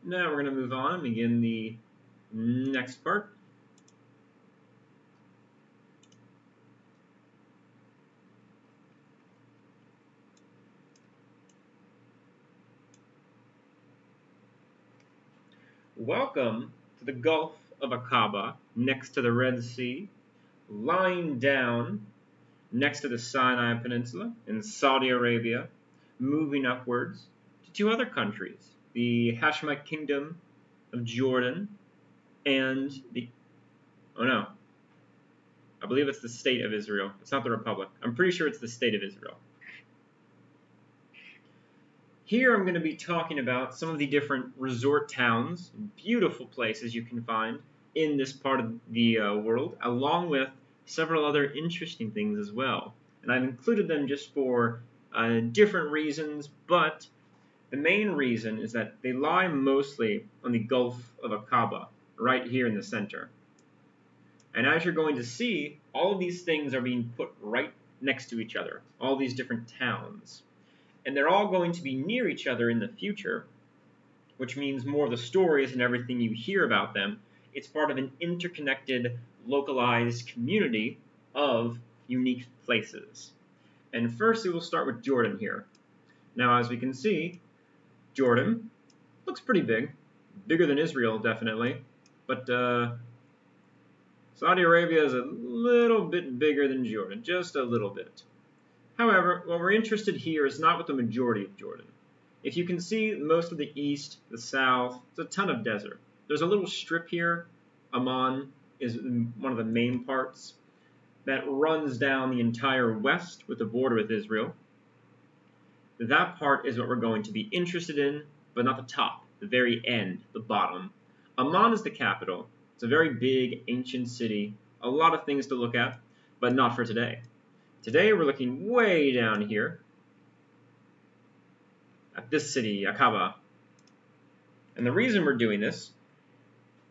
Now we're going to move on and begin the next part. Welcome to the Gulf of Aqaba, next to the Red Sea, lying down next to the Sinai Peninsula in Saudi Arabia, moving upwards to two other countries, the Hashemite Kingdom of Jordan and I believe it's the State of Israel. It's not the Republic. I'm pretty sure it's the State of Israel. Here I'm going to be talking about some of the different resort towns, beautiful places you can find in this part of the world, along with several other interesting things as well. And I've included them just for different reasons, but the main reason is that they lie mostly on the Gulf of Aqaba, right here in the center. And as you're going to see, all of these things are being put right next to each other, all these different towns. And they're all going to be near each other in the future, which means more of the stories and everything you hear about them, it's part of an interconnected, localized community of unique places. And first we will start with Jordan here. Now, as we can see, Jordan looks pretty big, bigger than Israel definitely, but Saudi Arabia is a little bit bigger than Jordan, just a little bit. However, what we're interested here is not with the majority of Jordan. If you can see most of the east, the south, it's a ton of desert. There's a little strip here, Amman is one of the main parts, that runs down the entire west with the border with Israel. That part is what we're going to be interested in, but not the top, the very end, the bottom. Amman is the capital. It's a very big, ancient city, a lot of things to look at, but not for today. Today we're looking way down here at this city, Aqaba. And the reason we're doing this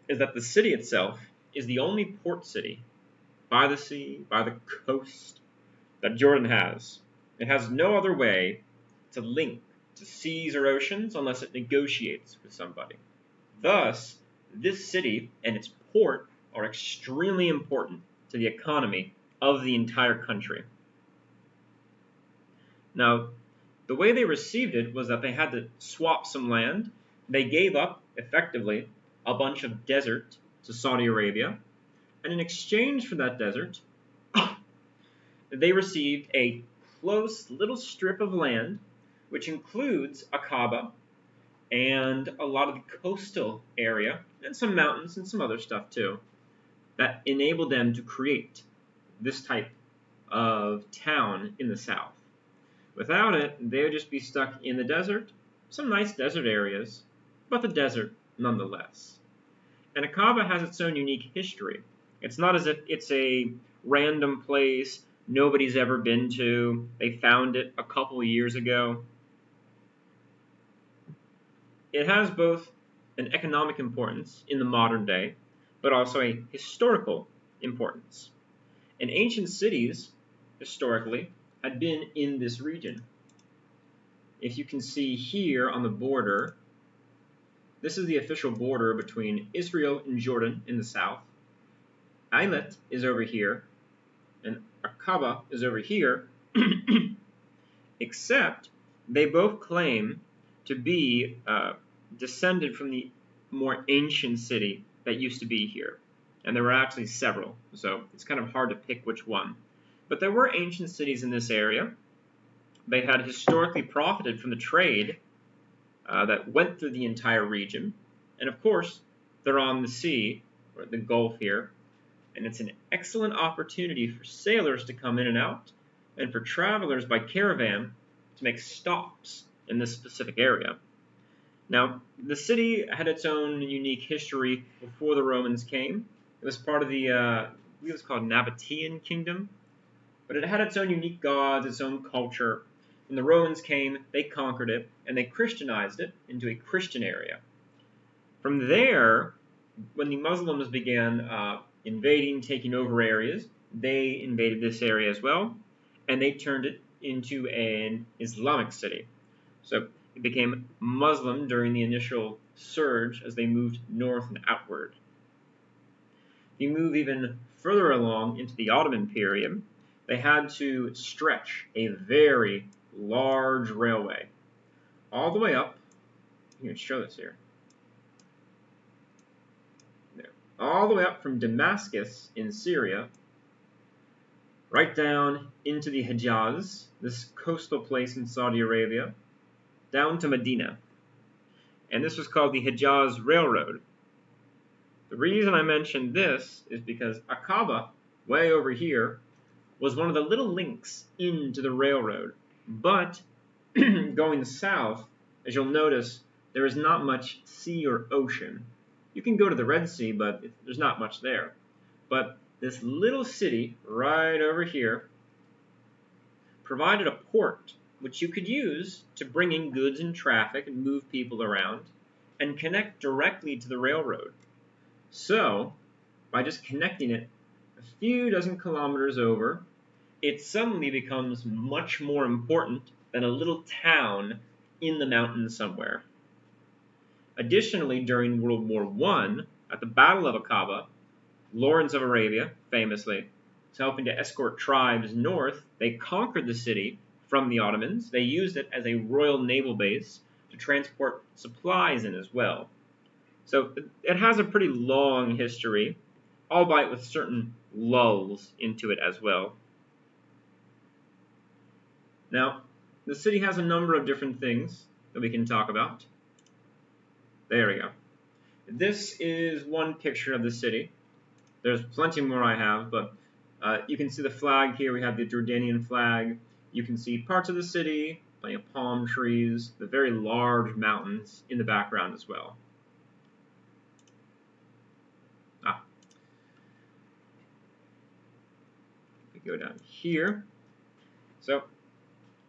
is that the city itself is the only port city by the sea, by the coast, that Jordan has. It has no other way to link to seas or oceans unless it negotiates with somebody. Thus, this city and its port are extremely important to the economy of the entire country. Now, the way they received it was that they had to swap some land. They gave up, effectively, a bunch of desert to Saudi Arabia, and in exchange for that desert, they received a close little strip of land, which includes Aqaba and a lot of the coastal area, and some mountains and some other stuff too, that enabled them to create this type of town in the south. Without it, they would just be stuck in the desert, some nice desert areas, but the desert nonetheless. And Aqaba has its own unique history. It's not as if it's a random place nobody's ever been to. They found it a couple years ago. It has both an economic importance in the modern day, but also a historical importance. And ancient cities, historically, had been in this region. If you can see here on the border, this is the official border between Israel and Jordan in the south. Eilat is over here, and Aqaba is over here, except they both claim to be descended from the more ancient city that used to be here. And there were actually several, so it's kind of hard to pick which one. But there were ancient cities in this area. They had historically profited from the trade that went through the entire region. And of course, they're on the sea, or the Gulf here, and it's an excellent opportunity for sailors to come in and out, and for travelers by caravan to make stops in this specific area. Now, the city had its own unique history before the Romans came. It was part of the, I believe it was called Nabatean Kingdom, but it had its own unique gods, its own culture. When the Romans came, they conquered it, and they Christianized it into a Christian area. From there, when the Muslims began invading, taking over areas, they invaded this area as well, and they turned it into an Islamic city. So it became Muslim during the initial surge as they moved north and outward. If you move even further along into the Ottoman period, they had to stretch a very large railway all the way up. You can show this here. There. All the way up from Damascus in Syria, right down into the Hejaz, this coastal place in Saudi Arabia, down to Medina. And this was called the Hejaz Railroad. The reason I mentioned this is because Aqaba, way over here, was one of the little links into the railroad. But going south, as you'll notice, there is not much sea or ocean. You can go to the Red Sea, but there's not much there. But this little city right over here provided a port which you could use to bring in goods and traffic and move people around and connect directly to the railroad. So, by just connecting it a few dozen kilometers over, it suddenly becomes much more important than a little town in the mountains somewhere. Additionally, during World War I, at the Battle of Aqaba, Lawrence of Arabia, famously, was helping to escort tribes north. They conquered the city from the Ottomans. They used it as a royal naval base to transport supplies in as well. So it has a pretty long history, albeit with certain lulls into it as well. Now, the city has a number of different things that we can talk about. There we go. This is one picture of the city. There's plenty more I have, but you can see the flag here. We have the Jordanian flag. You can see parts of the city, plenty of palm trees, the very large mountains in the background as well. We go down here. So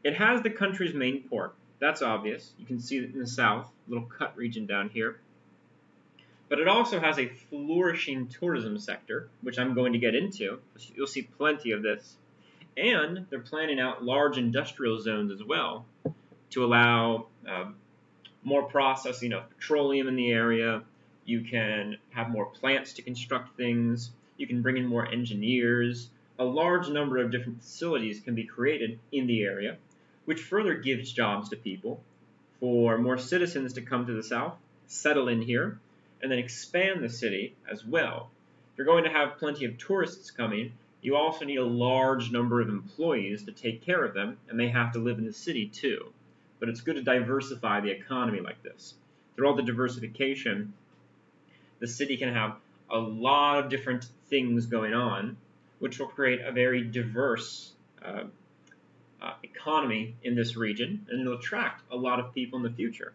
it has the country's main port. That's obvious. You can see it in the south, little cut region down here. But it also has a flourishing tourism sector, which I'm going to get into. You'll see plenty of this. And they're planning out large industrial zones as well to allow more processing of petroleum in the area. You can have more plants to construct things. You can bring in more engineers. A large number of different facilities can be created in the area, which further gives jobs to people for more citizens to come to the south, settle in here, and then expand the city as well. If you're going to have plenty of tourists coming, you also need a large number of employees to take care of them, and they have to live in the city too. But it's good to diversify the economy like this. Through all the diversification, the city can have a lot of different things going on, which will create a very diverse economy in this region, and it'll attract a lot of people in the future.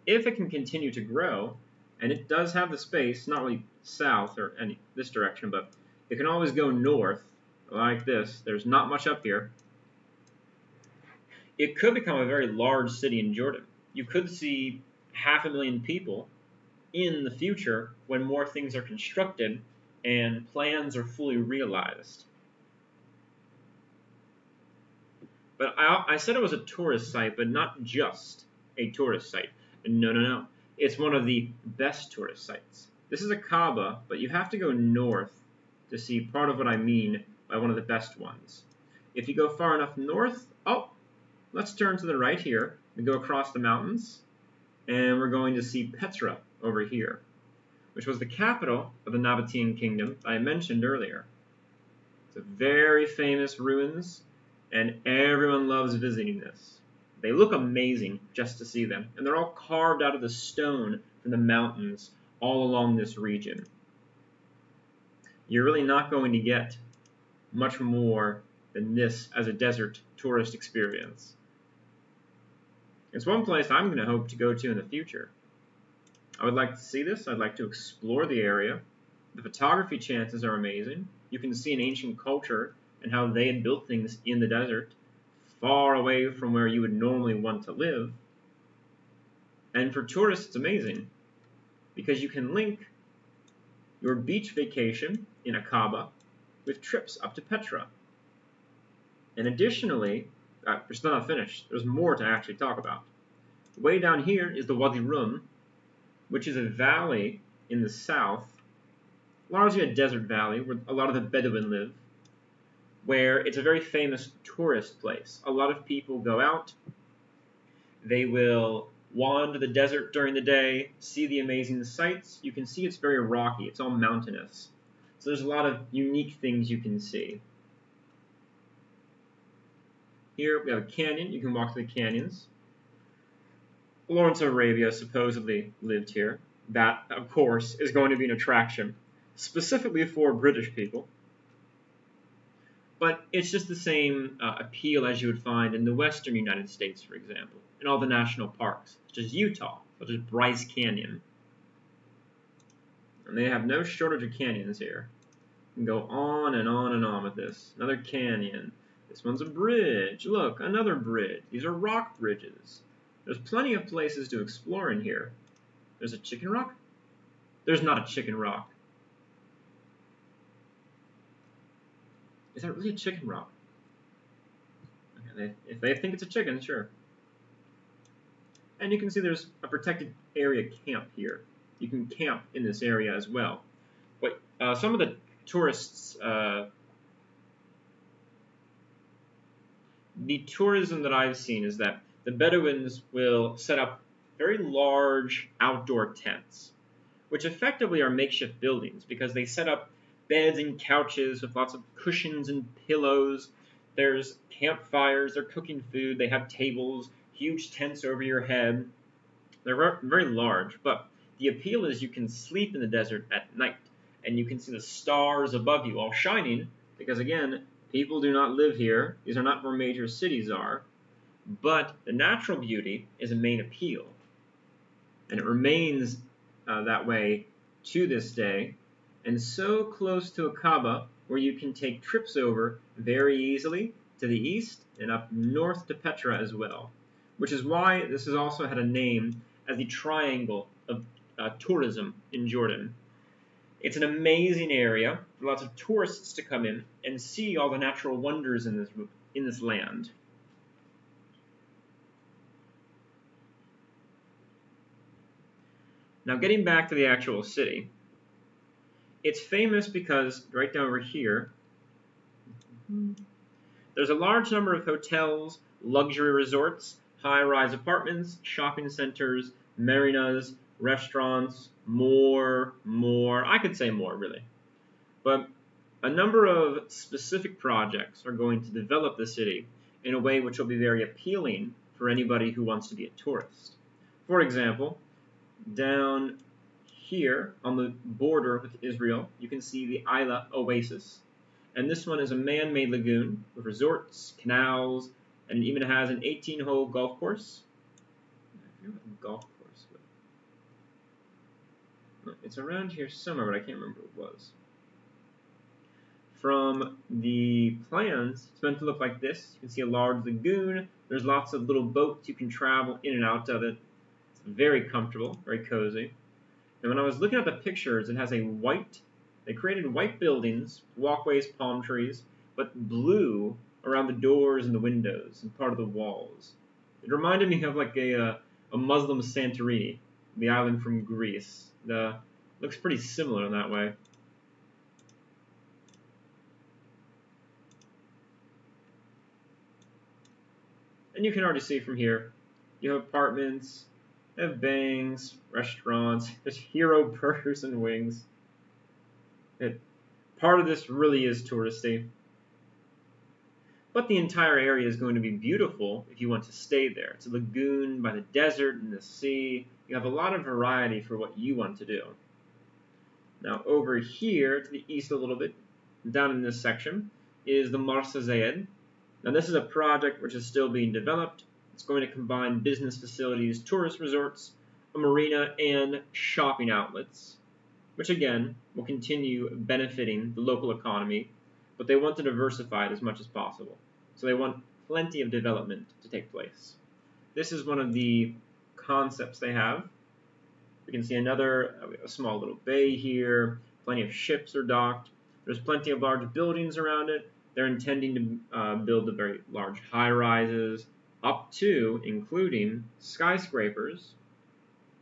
If it can continue to grow, and it does have the space, not really south or this direction, but it can always go north like this. There's not much up here. It could become a very large city in Jordan. You could see 500,000 people in the future when more things are constructed and plans are fully realized. But I said it was a tourist site, but not just a tourist site. No. It's one of the best tourist sites. This is Aqaba, but you have to go north to see part of what I mean by one of the best ones. If you go far enough north, let's turn to the right here and go across the mountains, and we're going to see Petra over here, which was the capital of the Nabatean kingdom I mentioned earlier. It's a very famous ruins, and everyone loves visiting this. They look amazing just to see them, and they're all carved out of the stone from the mountains all along this region. You're really not going to get much more than this as a desert tourist experience. It's one place I'm going to hope to go to in the future. I would like to see this. I'd like to explore the area. The photography chances are amazing. You can see an ancient culture and how they had built things in the desert, far away from where you would normally want to live. And for tourists, it's amazing because you can link your beach vacation in Aqaba with trips up to Petra. And additionally, we're still not finished. There's more to actually talk about. Way down here is the Wadi Rum, which is a valley in the south, largely a desert valley where a lot of the Bedouin live, where it's a very famous tourist place. A lot of people go out, they will wander the desert during the day, see the amazing sights. You can see it's very rocky, it's all mountainous. So there's a lot of unique things you can see. Here we have a canyon, you can walk through the canyons. Lawrence of Arabia supposedly lived here. That, of course, is going to be an attraction, specifically for British people. But it's just the same appeal as you would find in the western United States, for example, in all the national parks, such as Utah, such as Bryce Canyon. And they have no shortage of canyons here. You can go on and on and on with this. Another canyon. This one's a bridge. Look, another bridge. These are rock bridges. There's plenty of places to explore in here. There's a chicken rock? There's not a chicken rock. Is that really a chicken rock? Okay, if they think it's a chicken, sure. And you can see there's a protected area camp here. You can camp in this area as well. But some of the tourists, the tourism that I've seen is that the Bedouins will set up very large outdoor tents, which effectively are makeshift buildings because they set up beds and couches with lots of cushions and pillows. There's campfires, they're cooking food, they have tables, huge tents over your head. They're very large, but the appeal is you can sleep in the desert at night, and you can see the stars above you all shining, because again, people do not live here. These are not where major cities are, but the natural beauty is a main appeal, and it remains that way to this day. And so close to Aqaba, where you can take trips over very easily to the east and up north to Petra as well, which is why this has also had a name as the Triangle of Tourism in Jordan. It's an amazing area for lots of tourists to come in and see all the natural wonders in this land. Now, getting back to the actual city, it's famous because right down over here, there's a large number of hotels, luxury resorts, high-rise apartments, shopping centers, marinas, restaurants, more. I could say more, really. But a number of specific projects are going to develop the city in a way which will be very appealing for anybody who wants to be a tourist. For example, down here on the border with Israel, you can see the Eilat Oasis. And this one is a man-made lagoon with resorts, canals, and it even has an 18-hole golf course. I forget what the golf course was. It's around here somewhere, but I can't remember what it was. From the plans, it's meant to look like this. You can see a large lagoon. There's lots of little boats you can travel in and out of it. It's very comfortable, very cozy. And when I was looking at the pictures, it has they created white buildings, walkways, palm trees, but blue around the doors and the windows and part of the walls. It reminded me of like a Muslim Santorini, the island from Greece. Looks pretty similar in that way. And you can already see from here, you have apartments, you have bangs, restaurants, there's hero burgers and wings. Part of this really is touristy. But the entire area is going to be beautiful if you want to stay there. It's a lagoon by the desert and the sea. You have a lot of variety for what you want to do. Now over here to the east a little bit, down in this section, is the Marsa Zayed. Now this is a project which is still being developed. It's going to combine business facilities, tourist resorts, a marina, and shopping outlets, which again will continue benefiting the local economy, but they want to diversify it as much as possible. So they want plenty of development to take place. This is one of the concepts they have. We can see a small little bay here. Plenty of ships are docked. There's plenty of large buildings around it. They're intending to build the very large high-rises, up to, including skyscrapers,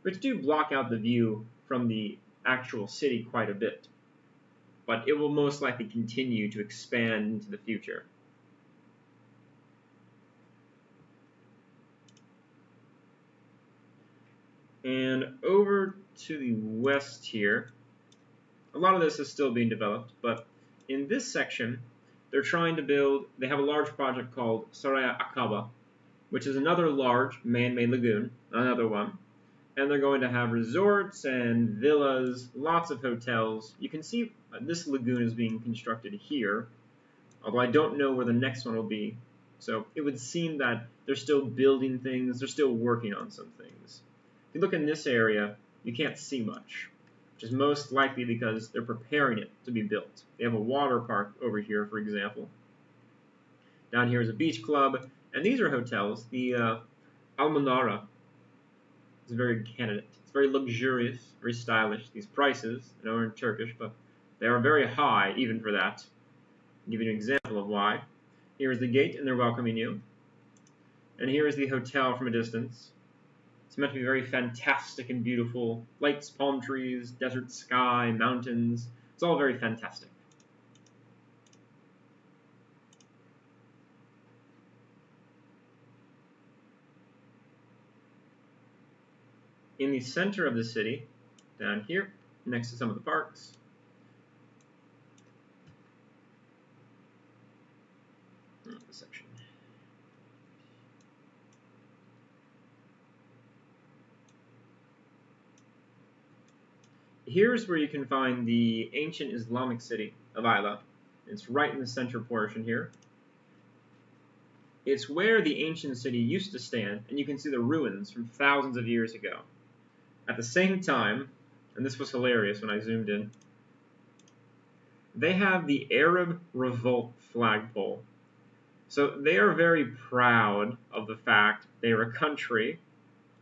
which do block out the view from the actual city quite a bit. But it will most likely continue to expand into the future. And over to the west here, a lot of this is still being developed, but in this section, they're trying to build, they have a large project called Sea Aqaba, which is another large man-made lagoon, another one. And they're going to have resorts and villas, lots of hotels. You can see this lagoon is being constructed here, although I don't know where the next one will be. So it would seem that they're still building things, they're still working on some things. If you look in this area, you can't see much, which is most likely because they're preparing it to be built. They have a water park over here, for example. Down here is a beach club, and these are hotels. The Almanara is a very good candidate. It's very luxurious, very stylish. These prices, I know are in Turkish, but they are very high even for that. I'll give you an example of why. Here is the gate, and they're welcoming you. And here is the hotel from a distance. It's meant to be very fantastic and beautiful. Lights, palm trees, desert sky, mountains. It's all very fantastic. In the center of the city, down here, next to some of the parks, section. Here's where you can find the ancient Islamic city of Eilat. It's right in the center portion here. It's where the ancient city used to stand, and you can see the ruins from thousands of years ago. At the same time, and this was hilarious when I zoomed in, they have the Arab Revolt flagpole. So they are very proud of the fact they are a country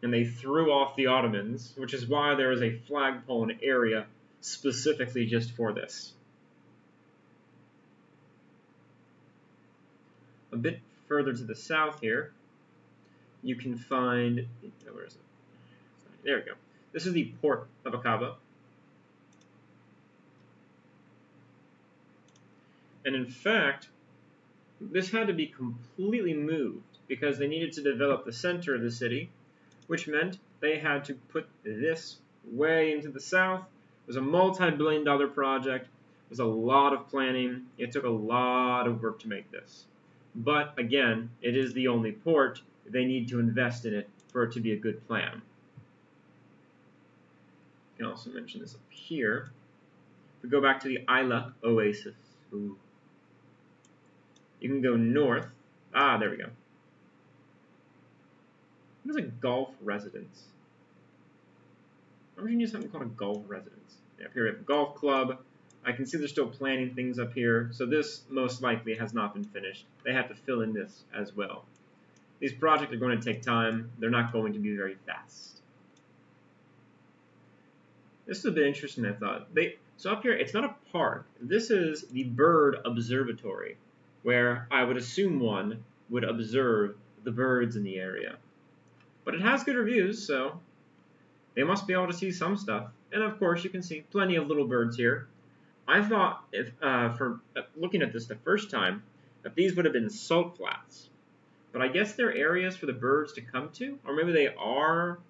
and they threw off the Ottomans, which is why there is a flagpole in an area specifically just for this. A bit further to the south here, you can find, where is it? There we go. This is the port of Aqaba. And in fact, this had to be completely moved because they needed to develop the center of the city, which meant they had to put this way into the south. It was a multi-billion-dollar project. It was a lot of planning. It took a lot of work to make this. But again, it is the only port. They need to invest in it for it to be a good plan. I can also mention this up here. If we go back to the Eilat Oasis, ooh. You can go north. Ah, there we go. What is a golf residence? I'm going to use something called a golf residence. Yeah, here we have a golf club. I can see they're still planning things up here, so this most likely has not been finished. They have to fill in this as well. These projects are going to take time. They're not going to be very fast. This is a bit interesting, I thought. So up here, it's not a park. This is the bird observatory, where I would assume one would observe the birds in the area. But it has good reviews, so they must be able to see some stuff. And of course, you can see plenty of little birds here. I thought, for looking at this the first time, that these would have been salt flats. But I guess they're areas for the birds to come to, or maybe they are,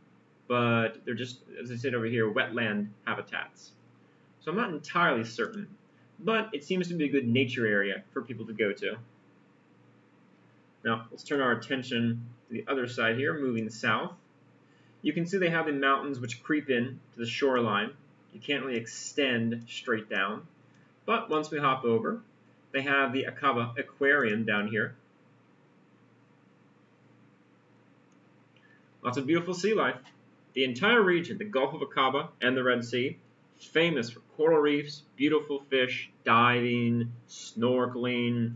but they're just, as I said over here, wetland habitats. So I'm not entirely certain, but it seems to be a good nature area for people to go to. Now, let's turn our attention to the other side here, moving south. You can see they have the mountains which creep in to the shoreline. You can't really extend straight down. But once we hop over, they have the Aqaba Aquarium down here. Lots of beautiful sea life. The entire region, the Gulf of Aqaba and the Red Sea, is famous for coral reefs, beautiful fish, diving, snorkeling,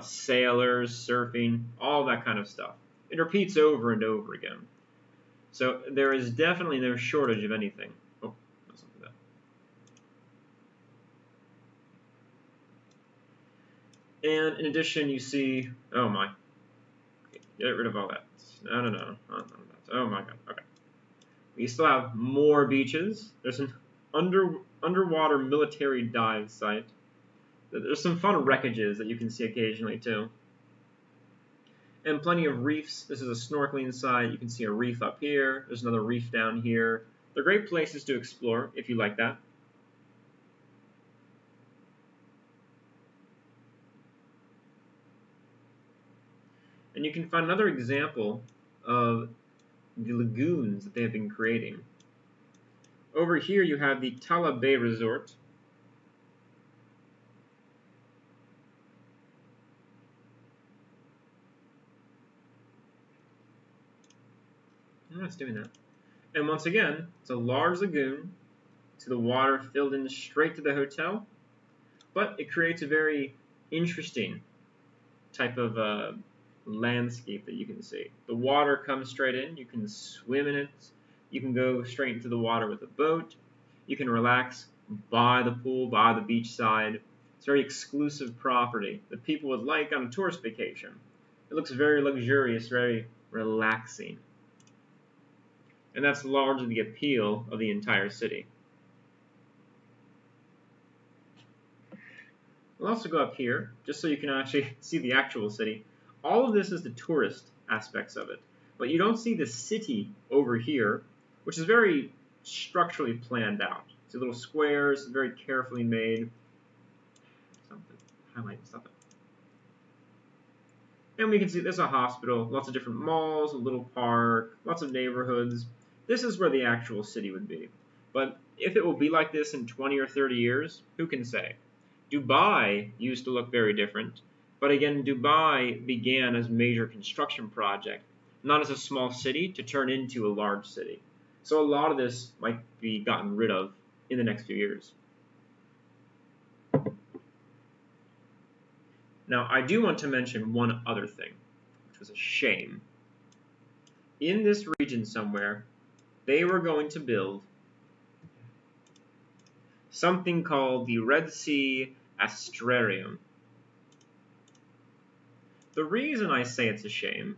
sailors, surfing, all that kind of stuff. It repeats over and over again. So there is definitely no shortage of anything. Oh, that's not that. And in addition, you see, oh my, get rid of all that. No. Oh my God, okay. We still have more beaches. There's an underwater military dive site. There's some fun wreckages that you can see occasionally too. And plenty of reefs. This is a snorkeling site. You can see a reef up here. There's another reef down here. They're great places to explore if you like that. And you can find another example of the lagoons that they have been creating. Over here you have the Tala Bay Resort. Oh, it's doing that. And once again, it's a large lagoon. To the water filled in straight to the hotel. But it creates a very interesting type of landscape that you can see. The water comes straight in. You can swim in it. You can go straight into the water with a boat. You can relax by the pool, by the beach side. It's a very exclusive property that people would like on a tourist vacation. It looks very luxurious, very relaxing. And that's largely the appeal of the entire city. We'll also go up here, just so you can actually see the actual city. All of this is the tourist aspects of it. But you don't see the city over here, which is very structurally planned out. See little squares, very carefully made. Something, highlight something. And we can see there's a hospital, lots of different malls, a little park, lots of neighborhoods. This is where the actual city would be. But if it will be like this in 20 or 30 years, who can say? Dubai used to look very different, but again, Dubai began as a major construction project, not as a small city to turn into a large city. So a lot of this might be gotten rid of in the next few years. Now, I do want to mention one other thing, which was a shame. In this region somewhere, they were going to build something called the Sea Astrarium. The reason I say it's a shame,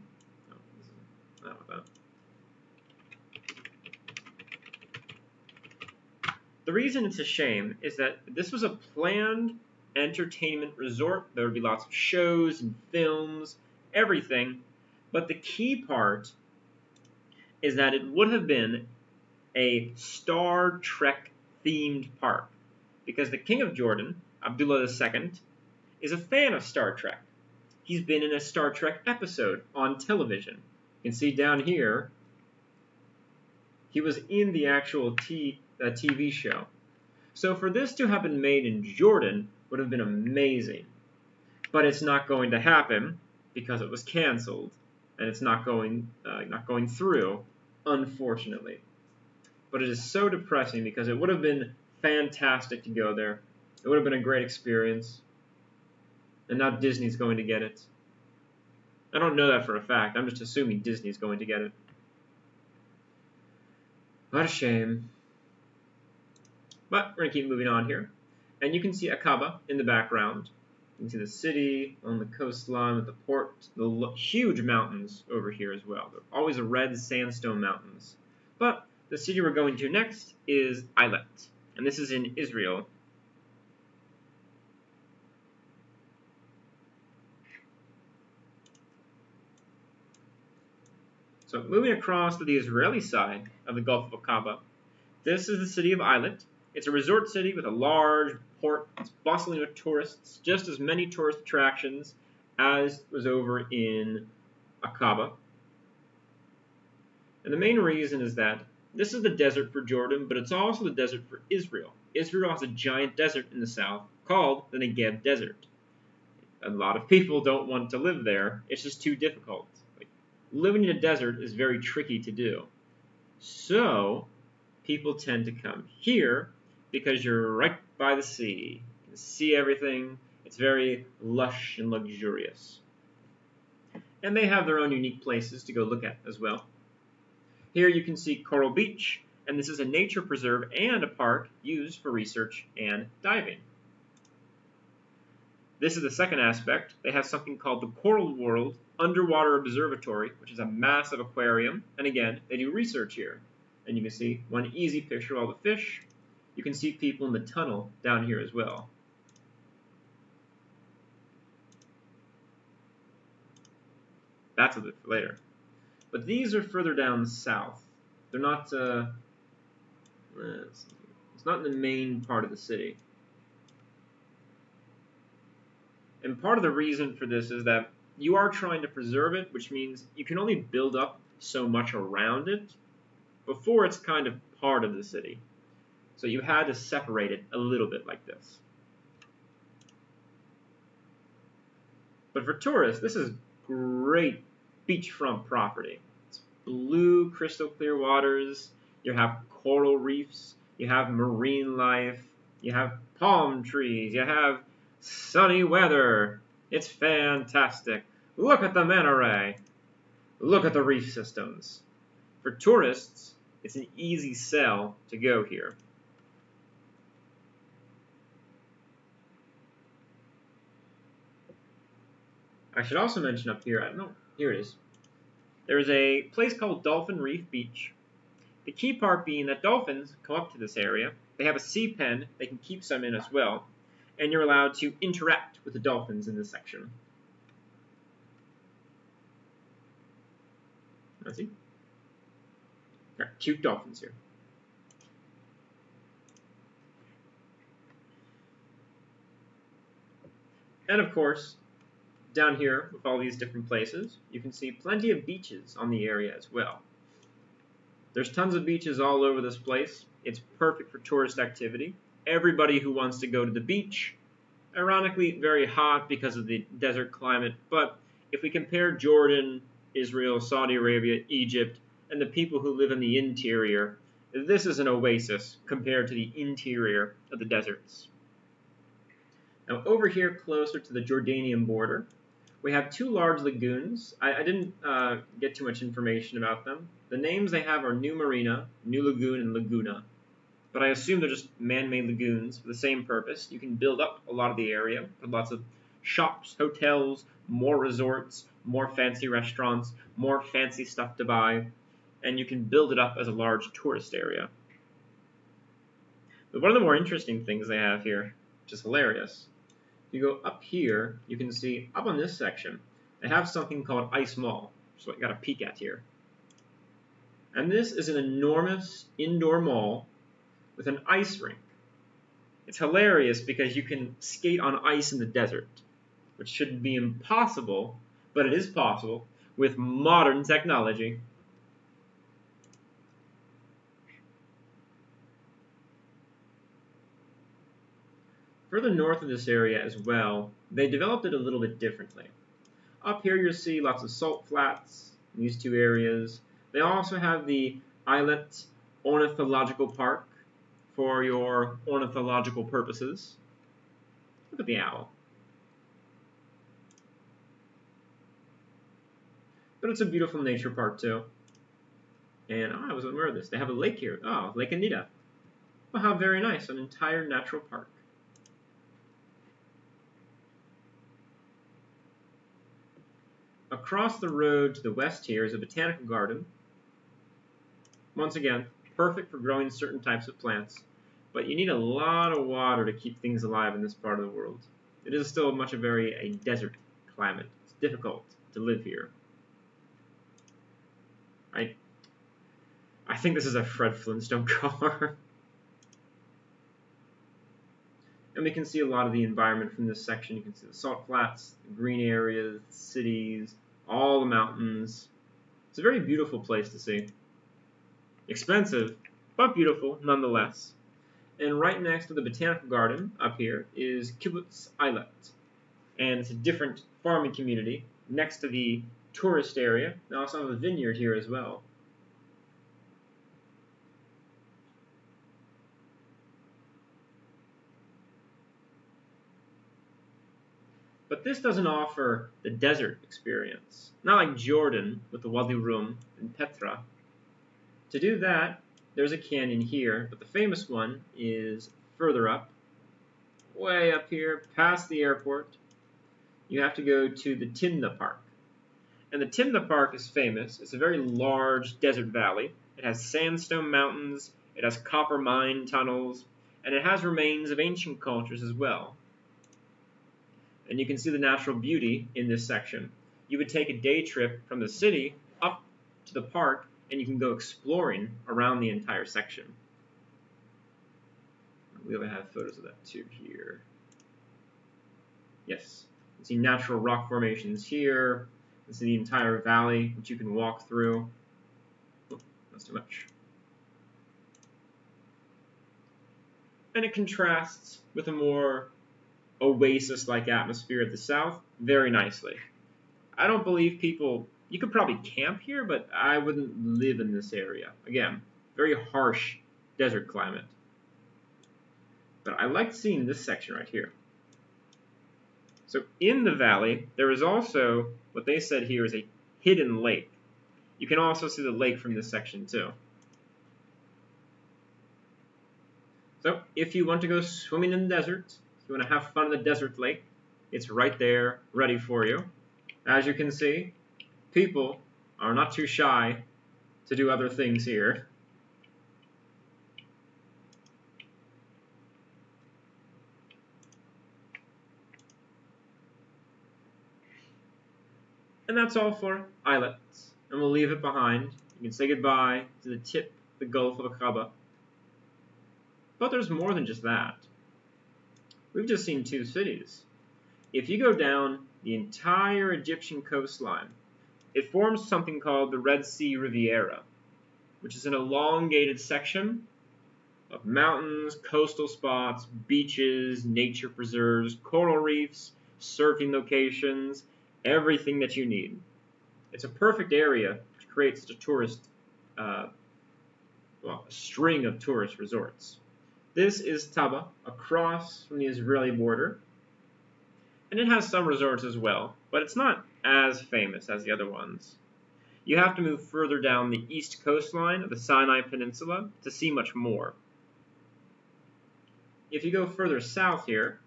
the reason it's a shame is that this was a planned entertainment resort. There would be lots of shows and films, everything, but the key part is that it would have been a Star Trek themed park, because the King of Jordan, Abdullah II, is a fan of Star Trek. He's been in a Star Trek episode on television. You can see down here, he was in the actual TV show. So for this to have been made in Jordan would have been amazing. But it's not going to happen because it was canceled, and it's not going through, unfortunately. But it is so depressing because it would have been fantastic to go there. It would have been a great experience. And now Disney's going to get it. I don't know that for a fact. I'm just assuming Disney's going to get it. What a shame. But we're going to keep moving on here. And you can see Aqaba in the background. You can see the city on the coastline with the port, the huge mountains over here as well. They're always red sandstone mountains. But the city we're going to next is Eilat. And this is in Israel. So moving across to the Israeli side of the Gulf of Aqaba, this is the city of Eilat. It's a resort city with a large port. It's bustling with tourists, just as many tourist attractions as was over in Aqaba. And the main reason is that this is the desert for Jordan, but it's also the desert for Israel. Israel has a giant desert in the south called the Negev Desert. A lot of people don't want to live there. It's just too difficult. Living in a desert is very tricky to do. So people tend to come here because you're right by the sea. You can see everything. It's very lush and luxurious. And they have their own unique places to go look at as well. Here you can see Coral Beach, and this is a nature preserve and a park used for research and diving. This is the second aspect. They have something called the Coral World Underwater Observatory, which is a massive aquarium, and again, they do research here. And you can see one easy picture of all the fish. You can see people in the tunnel down here as well. That's a bit for later. But these are further down south. They're not, it's not in the main part of the city. And part of the reason for this is that you are trying to preserve it, which means you can only build up so much around it before it's kind of part of the city. So you had to separate it a little bit like this. But for tourists, this is great beachfront property. It's blue, crystal clear waters. You have coral reefs. You have marine life. You have palm trees. You have sunny weather. It's fantastic. Look at the manta ray. Look at the reef systems. For tourists, it's an easy sell to go here. I should also mention up here, I don't know, here it is. There's a place called Dolphin Reef Beach. The key part being that dolphins come up to this area. They have a sea pen they can keep some in as well. And you're allowed to interact with the dolphins in this section. Let's see. There are cute dolphins here. And of course, down here with all these different places, you can see plenty of beaches on the area as well. There's tons of beaches all over this place. It's perfect for tourist activity. Everybody who wants to go to the beach, ironically very hot because of the desert climate, but if we compare Jordan, Israel, Saudi Arabia, Egypt, and the people who live in the interior, this is an oasis compared to the interior of the deserts. Now over here closer to the Jordanian border, we have two large lagoons. I didn't get too much information about them. The names they have are New Marina, New Lagoon, and Laguna. But I assume they're just man-made lagoons for the same purpose. You can build up a lot of the area with lots of shops, hotels, more resorts, more fancy restaurants, more fancy stuff to buy, and you can build it up as a large tourist area. But one of the more interesting things they have here, which is hilarious, you go up here, you can see up on this section, they have something called Ice Mall, which is what you got a peek at here. And this is an enormous indoor mall with an ice rink. It's hilarious because you can skate on ice in the desert, which shouldn't be impossible, but it is possible with modern technology. Further north of this area as well, they developed it a little bit differently. Up here you'll see lots of salt flats in these two areas. They also have the Eilat Ornithological Park for your ornithological purposes. Look at the owl. But it's a beautiful nature park too. And I was aware of this. They have a lake here. Oh, Lake Anita. Well, how very nice. An entire natural park. Across the road to the west here is a botanical garden. Once again, perfect for growing certain types of plants, but you need a lot of water to keep things alive in this part of the world. It is still much of a desert climate. It's difficult to live here. I think this is a Fred Flintstone car. And we can see a lot of the environment from this section. You can see the salt flats, the green areas, the cities, all the mountains. It's a very beautiful place to see. Expensive, but beautiful nonetheless. And right next to the botanical garden up here is Kibbutz Eilat. And it's a different farming community next to the tourist area. They also have a vineyard here as well. But this doesn't offer the desert experience. Not like Jordan with the Wadi Rum and Petra. To do that, there's a canyon here, but the famous one is further up, way up here, past the airport. You have to go to the Timna Park. And the Timna Park is famous. It's a very large desert valley. It has sandstone mountains, it has copper mine tunnels, and it has remains of ancient cultures as well. And you can see the natural beauty in this section. You would take a day trip from the city up to the park, and you can go exploring around the entire section. We'll have photos of that too here. Yes, you see natural rock formations here. You see the entire valley, which you can walk through. Oh, that's too much. And it contrasts with a more oasis-like atmosphere at the south very nicely. I don't believe people, you could probably camp here, but I wouldn't live in this area. Again, very harsh desert climate. But I like seeing this section right here. So in the valley, there is also what they said here is a hidden lake. You can also see the lake from this section too. So if you want to go swimming in the desert, if you want to have fun in the desert lake, it's right there, ready for you. As you can see, people are not too shy to do other things here. And that's all for Eilat. And we'll leave it behind. You can say goodbye to the tip, the Gulf of Aqaba. But there's more than just that. We've just seen two cities. If you go down the entire Egyptian coastline, it forms something called the Red Sea Riviera, which is an elongated section of mountains, coastal spots, beaches, nature preserves, coral reefs, surfing locations, everything that you need. It's a perfect area to create such a tourist, a string of tourist resorts. This is Taba, across from the Israeli border, and it has some resorts as well, but it's not as famous as the other ones. You have to move further down the east coastline of the Sinai Peninsula to see much more. If you go further south here,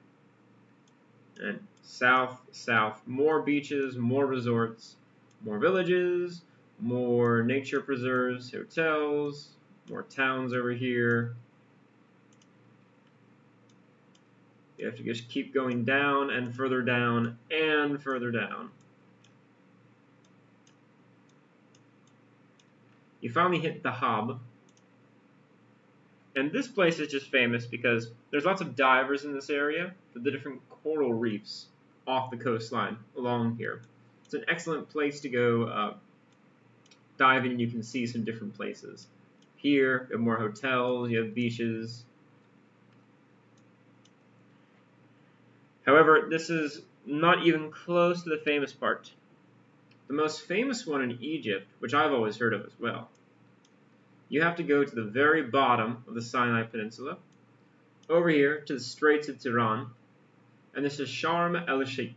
and south, more beaches, more resorts, more villages, more nature preserves, hotels, more towns over here. You have to just keep going down and further down and further down. You finally hit the hub. And this place is just famous because there's lots of divers in this area for the different coral reefs off the coastline along here. It's an excellent place to go diving, and you can see some different places. Here, you have more hotels, you have beaches. However, this is not even close to the famous part. The most famous one in Egypt, which I've always heard of as well. You have to go to the very bottom of the Sinai Peninsula, over here to the Straits of Tiran, and this is Sharm el Sheikh.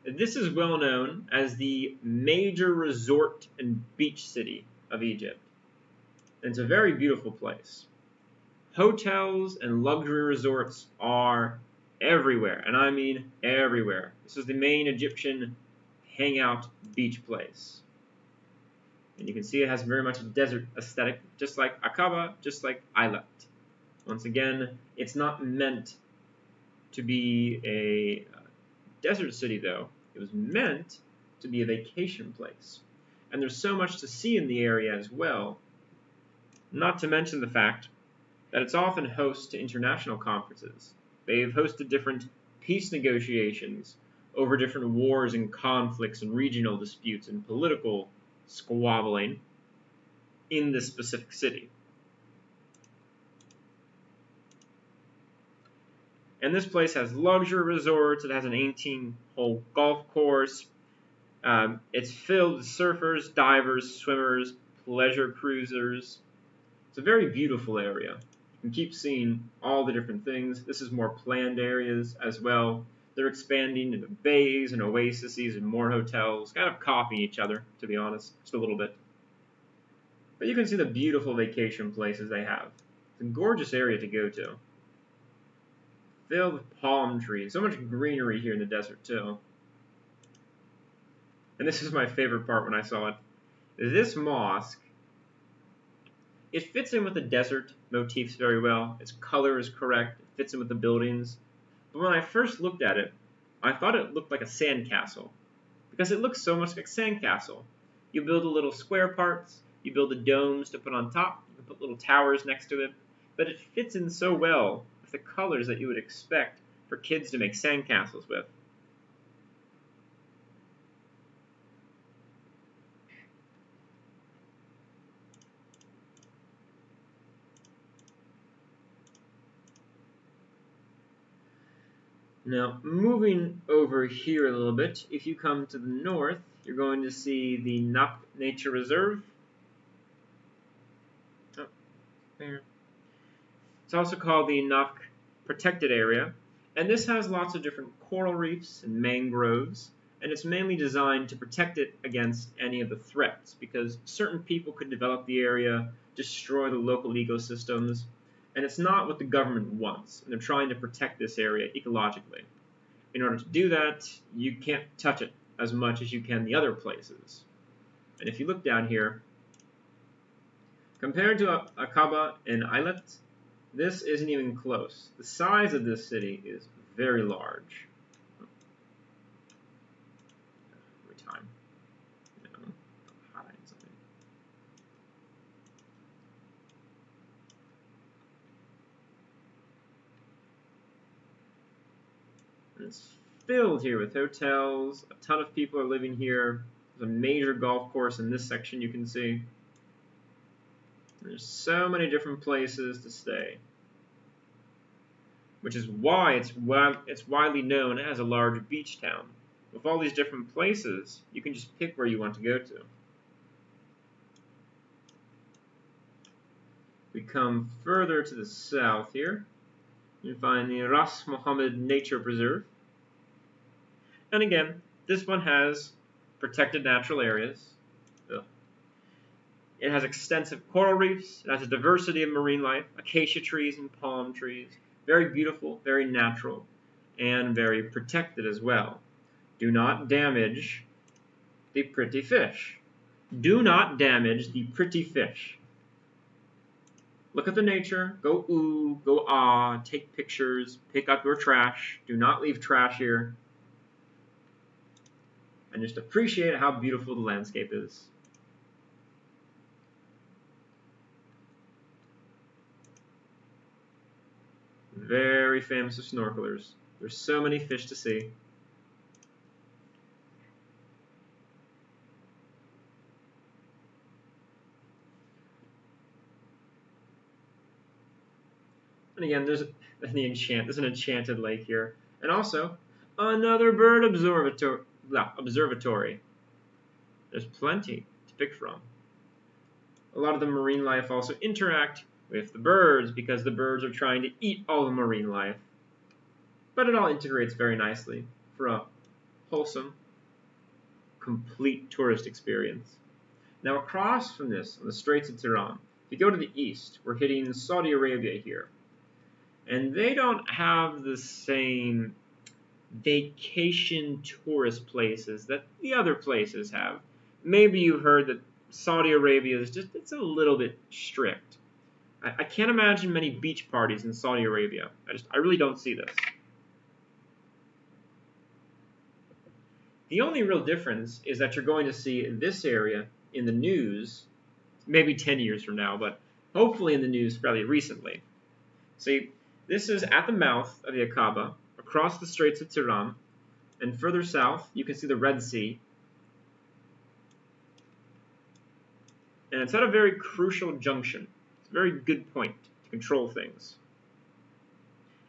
This is well known as the major resort and beach city of Egypt. And it's a very beautiful place. Hotels and luxury resorts are everywhere, and I mean everywhere. This is the main Egyptian hangout beach place. And you can see it has very much a desert aesthetic, just like Aqaba, just like Eilat. Once again, it's not meant to be a desert city, though. It was meant to be a vacation place. And there's so much to see in the area as well, not to mention the fact that it's often host to international conferences. They've hosted different peace negotiations over different wars and conflicts and regional disputes and political squabbling in this specific city. And this place has luxury resorts. It has an 18-hole golf course. It's filled with surfers, divers, swimmers, pleasure cruisers. It's a very beautiful area. You can keep seeing all the different things. This is more planned areas as well. They're expanding into bays and oases and more hotels, kind of copying each other, to be honest, just a little bit. But you can see the beautiful vacation places they have. It's a gorgeous area to go to. filled with palm trees. So much greenery here in the desert too. And this is my favorite part when I saw it. This mosque, it fits in with the desert motifs very well. Its color is correct. It fits in with the buildings. But when I first looked at it, I thought it looked like a sandcastle. Because it looks so much like a sandcastle. You build the little square parts. You build the domes to put on top. You can put little towers next to it. But it fits in so well with the colors that you would expect for kids to make sandcastles with. Now, moving over here a little bit, if you come to the north, you're going to see the Nak Nature Reserve. Oh, there. It's also called the Nak Protected Area, and this has lots of different coral reefs and mangroves, and it's mainly designed to protect it against any of the threats, because certain people could develop the area, destroy the local ecosystems, and it's not what the government wants, and they're trying to protect this area ecologically. In order to do that, you can't touch it as much as you can the other places. And if you look down here, compared to Aqaba and Eilat, this isn't even close. The size of this city is very large. Every time. No, hide something. It's filled here with hotels. A ton of people are living here. There's a major golf course in this section you can see. There's so many different places to stay, which is why it's widely known as a large beach town. With all these different places, you can just pick where you want to go to. We come further to the south here. You find the Ras Mohammed Nature Preserve. And again, this one has protected natural areas. It has extensive coral reefs. It has a diversity of marine life, acacia trees and palm trees. Very beautiful, very natural, and very protected as well. Do not damage the pretty fish. Do not damage the pretty fish. Look at the nature. Go ooh, go ah, take pictures, pick up your trash. Do not leave trash here. And just appreciate how beautiful the landscape is. Very famous of snorkelers. There's so many fish to see. And again, there's an enchanted lake here. And also, another bird observatory. There's plenty to pick from. A lot of the marine life also interact with the birds because the birds are trying to eat all the marine life. But it all integrates very nicely for a wholesome, complete tourist experience. Now across from this, on the Straits of Tiran, if you go to the east, we're hitting Saudi Arabia here. And they don't have the same vacation tourist places that the other places have. Maybe you've heard that Saudi Arabia is it's a little bit strict. I can't imagine many beach parties in Saudi Arabia. I really don't see this. The only real difference is that you're going to see this area in the news, maybe 10 years from now, but hopefully in the news fairly recently. See, this is at the mouth of the Aqaba, across the Straits of Tiran, and further south you can see the Red Sea. And it's at a very crucial junction. It's a very good point to control things.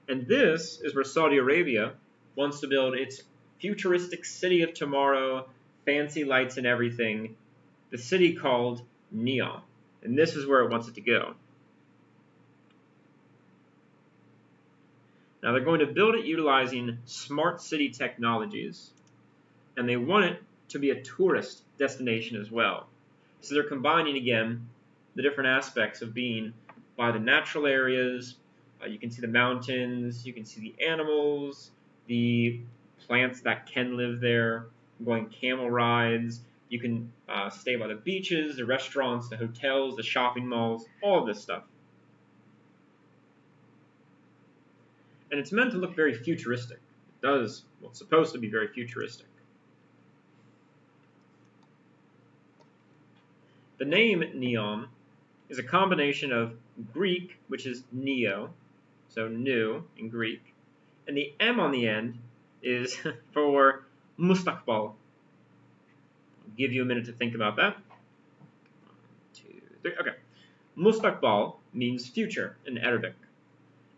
And this is where Saudi Arabia wants to build its futuristic city of tomorrow, fancy lights and everything, the city called NEOM. And this is where it wants it to go. Now they're going to build it utilizing smart city technologies, and they want it to be a tourist destination as well. So they're combining again the different aspects of being by the natural areas, You can see the mountains, you can see the animals, the plants that can live there, going camel rides. You can stay by the beaches, the restaurants, the hotels, the shopping malls, all of this stuff. And it's meant to look very futuristic. It does, well, it's supposed to be very futuristic. The name NEOM is a combination of Greek, which is neo, so new in Greek, and the M on the end is for mustaqbal. I'll give you a minute to think about that. 1, 2, 3. Okay. Mustaqbal means future in Arabic,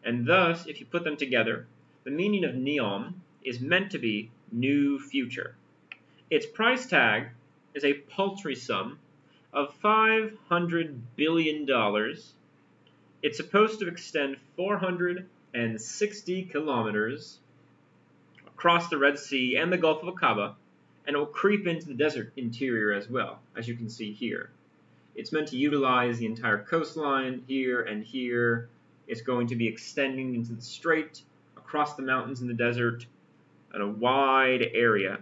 and thus, if you put them together, the meaning of NEOM is meant to be new future. Its price tag is a paltry sum of $500 billion. It's supposed to extend 460 kilometers across the Red Sea and the Gulf of Aqaba, and it will creep into the desert interior as well, as you can see here. It's meant to utilize the entire coastline here and here. It's going to be extending into the strait, across the mountains in the desert, and a wide area.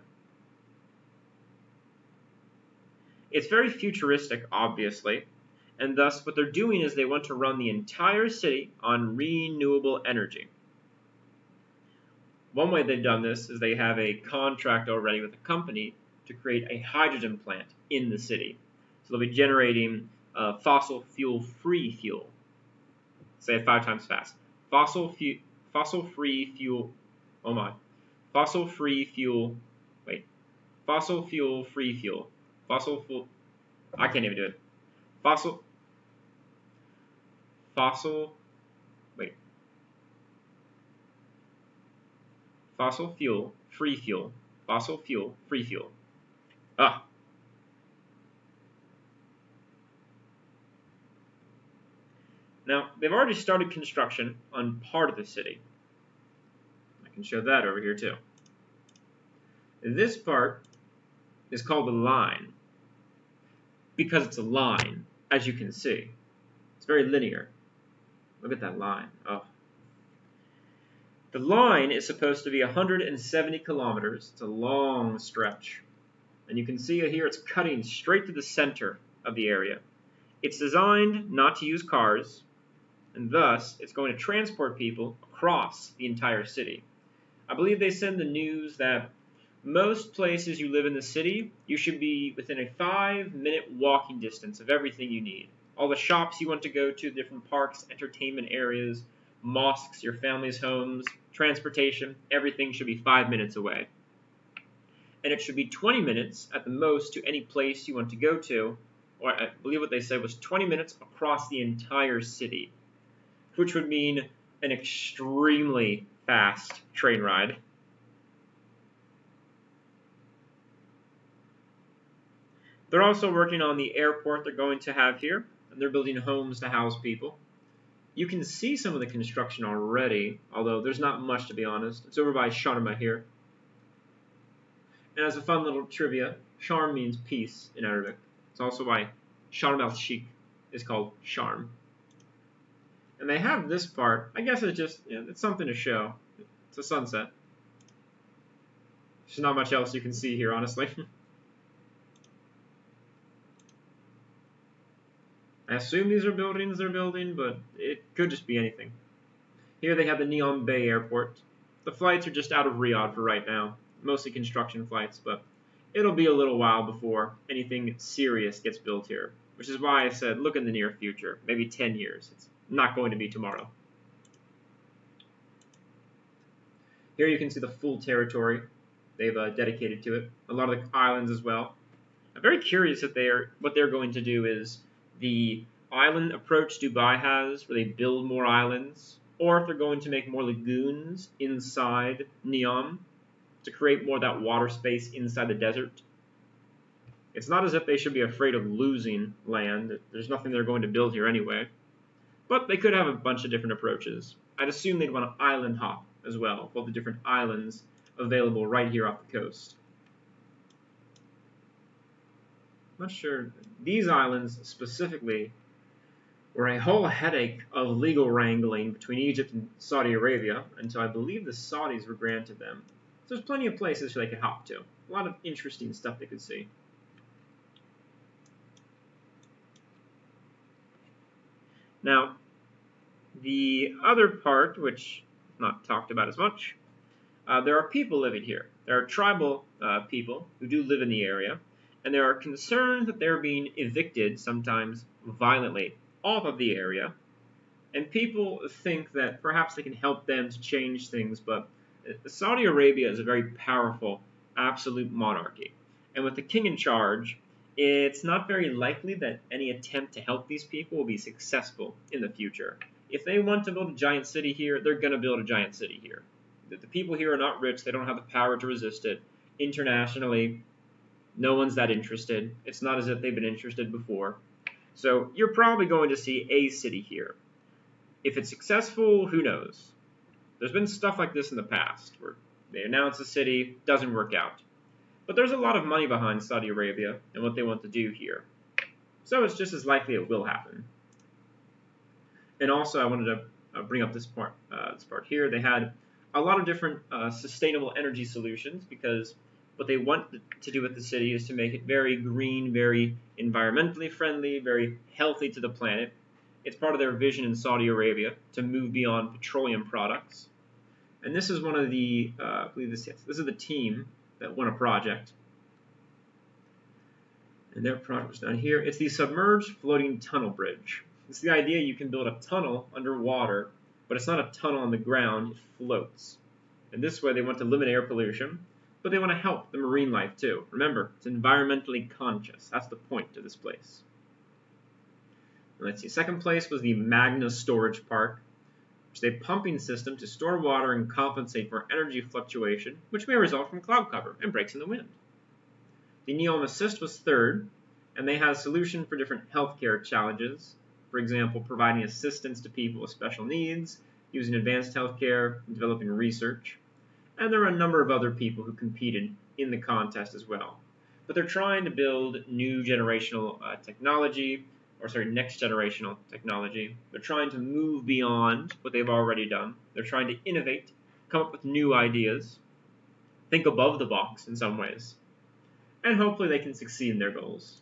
It's very futuristic, obviously, and thus what they're doing is they want to run the entire city on renewable energy. One way they've done this is they have a contract already with a company to create a hydrogen plant in the city. So they'll be generating fossil fuel-free fuel. Say it 5 times fast. Fossil-free fuel. Oh my. Fossil-free fuel. Wait. Fossil fuel-free fuel. Fossil fuel. I can't even do it. Fossil. Wait. Fossil fuel free fuel. Fossil fuel free fuel. Ah. Now, they've already started construction on part of the city. I can show that over here too. This part is called the line because it's a line, as you can see. It's very linear. Look at that line. Oh. The line is supposed to be 170 kilometers. It's a long stretch. And you can see here it's cutting straight to the center of the area. It's designed not to use cars, and thus it's going to transport people across the entire city. I believe they send the news that most places you live in the city, you should be within a 5-minute walking distance of everything you need. All the shops you want to go to, different parks, entertainment areas, mosques, your family's homes, transportation, everything should be 5 minutes away. And it should be 20 minutes at the most to any place you want to go to, or I believe what they said was 20 minutes across the entire city, which would mean an extremely fast train ride. They're also working on the airport they're going to have here, and they're building homes to house people. You can see some of the construction already, although there's not much, to be honest. It's over by Sharm here. And as a fun little trivia, Sharm means peace in Arabic. It's also why Sharm el Sheikh is called Sharm. And they have this part. I guess it's just, it's something to show. It's a sunset. There's not much else you can see here, honestly. I assume these are buildings they're building, but it could just be anything. Here they have the NEOM Bay Airport. The flights are just out of Riyadh for right now. Mostly construction flights, but it'll be a little while before anything serious gets built here. Which is why I said look in the near future. Maybe 10 years. It's not going to be tomorrow. Here you can see the full territory they've dedicated to it. A lot of the islands as well. I'm very curious if what they're going to do is the island approach Dubai has, where they build more islands, or if they're going to make more lagoons inside NEOM to create more of that water space inside the desert. It's not as if they should be afraid of losing land. There's nothing they're going to build here anyway. But they could have a bunch of different approaches. I'd assume they'd want to island hop as well, all the different islands available right here off the coast. I'm not sure. These islands specifically were a whole headache of legal wrangling between Egypt and Saudi Arabia until I believe the Saudis were granted them. So there's plenty of places they could hop to. A lot of interesting stuff they could see. Now, the other part, which is not talked about as much, there are people living here. There are tribal people who do live in the area, and there are concerns that they're being evicted, sometimes violently, off of the area. And people think that perhaps they can help them to change things, but Saudi Arabia is a very powerful, absolute monarchy. And with the king in charge, it's not very likely that any attempt to help these people will be successful in the future. If they want to build a giant city here, they're going to build a giant city here. The people here are not rich. They don't have the power to resist it. Internationally, no one's that interested. It's not as if they've been interested before. So you're probably going to see a city here. If it's successful, who knows? There's been stuff like this in the past where they announce a city, doesn't work out. But there's a lot of money behind Saudi Arabia and what they want to do here. So it's just as likely it will happen. And also, I wanted to bring up this part here. They had a lot of different sustainable energy solutions because what they want to do with the city is to make it very green, very environmentally friendly, very healthy to the planet. It's part of their vision in Saudi Arabia to move beyond petroleum products. And this is one of the, I believe this is the team that won a project. And their project was down here. It's the Submerged Floating Tunnel Bridge. It's the idea you can build a tunnel underwater, but it's not a tunnel on the ground, it floats. And this way they want to limit air pollution, but they want to help the marine life too. Remember, it's environmentally conscious. That's the point of this place. And let's see, second place was the Magna Storage Park, which is a pumping system to store water and compensate for energy fluctuation, which may result from cloud cover and breaks in the wind. The NEOM Assist was third, and they had a solution for different healthcare challenges. For example, providing assistance to people with special needs, using advanced healthcare, and developing research. And there were a number of other people who competed in the contest as well. But they're trying to build new generational technology, next generational technology. They're trying to move beyond what they've already done. They're trying to innovate, come up with new ideas, think above the box in some ways. And hopefully they can succeed in their goals.